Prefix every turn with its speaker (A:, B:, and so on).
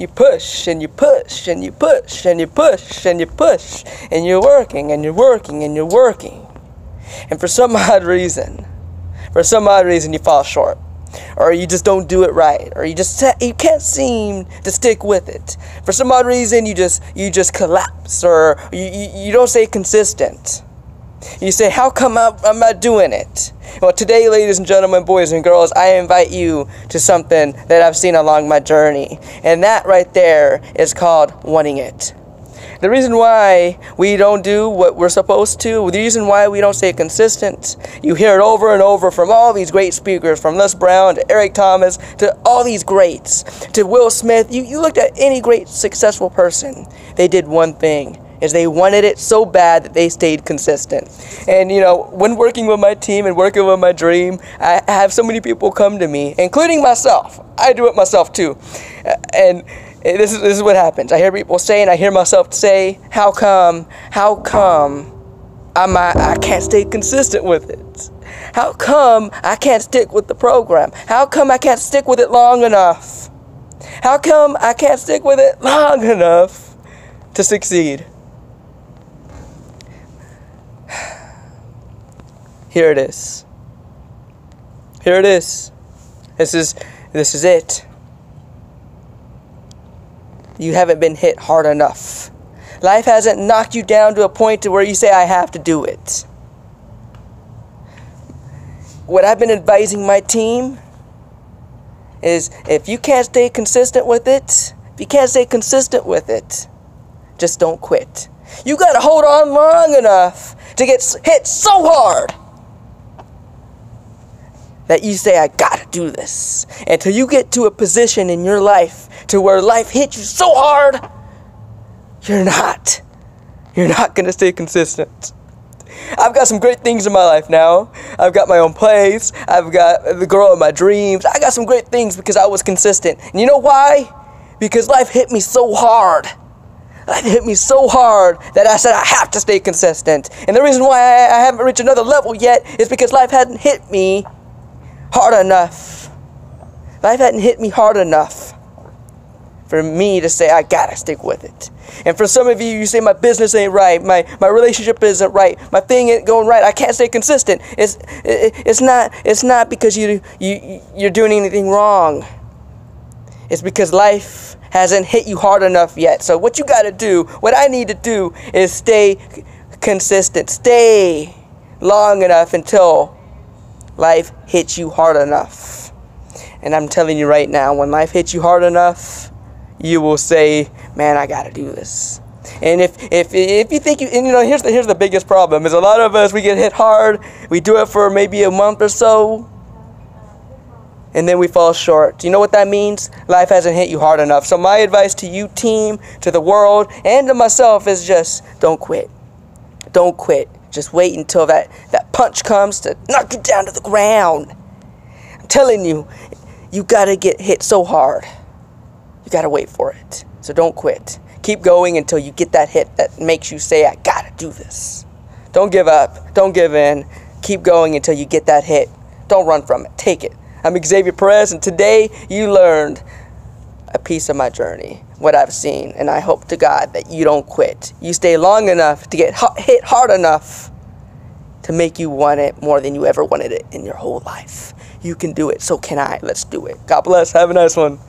A: You push and you push and you push and you push and you push, and you're working and you're working and you're working. And for some odd reason you fall short. Or you just don't do it right, or you can't seem to stick with it. For some odd reason, you just collapse, or you don't stay consistent. You say, how come I'm not doing it? Well, today, ladies and gentlemen, boys and girls, I invite you to something that I've seen along my journey, and that right there is called wanting it. The reason why we don't do what we're supposed to, the reason why we don't stay consistent, you hear it over and over from all these great speakers, from Les Brown to Eric Thomas to all these greats, to Will Smith. You looked at any great successful person, they did one thing, is they wanted it so bad that they stayed consistent. And when working with my team and working with my dream, I have so many people come to me, including myself. I do it myself too. And this is what happens. I hear people say, and I hear myself say, how come I can't stay consistent with it? How come I can't stick with the program? How come I can't stick with it long enough? How come I can't stick with it long enough to succeed? Here it is. Here it is. This is it. You haven't been hit hard enough. Life hasn't knocked you down to a point to where you say, I have to do it. What I've been advising my team is, if you can't stay consistent with it, just don't quit. You got to hold on long enough to get hit so hard that you say, I gotta do this. Until you get to a position in your life to where life hits you so hard, you're not gonna stay consistent. I've got some great things in my life now. I've got my own place. I've got the girl of my dreams. I got some great things because I was consistent. And you know why? Because life hit me so hard. Life hit me so hard that I said I have to stay consistent. And the reason why I haven't reached another level yet is because life hadn't hit me hard enough. Life hadn't hit me hard enough for me to say, I gotta stick with it. And for some of you, you say, my business ain't right, my relationship isn't right, my thing ain't going right, I can't stay consistent. It's not because you're doing anything wrong. It's because life hasn't hit you hard enough yet. So what you gotta do, what I need to do, is stay consistent. Stay long enough until life hits you hard enough. And I'm telling you right now, when life hits you hard enough, you will say, man, I gotta do this. And if you think here's the biggest problem, is a lot of us, we get hit hard, we do it for maybe a month or so, and then we fall short. Do you know what that means? Life hasn't hit you hard enough. So my advice to you, team, to the world, and to myself is just don't quit. Don't quit. Just wait until that punch comes to knock you down to the ground. I'm telling you, you gotta get hit so hard. You gotta wait for it. So don't quit. Keep going until you get that hit that makes you say, I gotta do this. Don't give up. Don't give in. Keep going until you get that hit. Don't run from it. Take it. I'm Xavier Perez, and today you learned a piece of my journey, what I've seen, and I hope to God that you don't quit. You stay long enough to get hit hard enough to make you want it more than you ever wanted it in your whole life. You can do it, so can I. Let's do it. God bless. Have a nice one.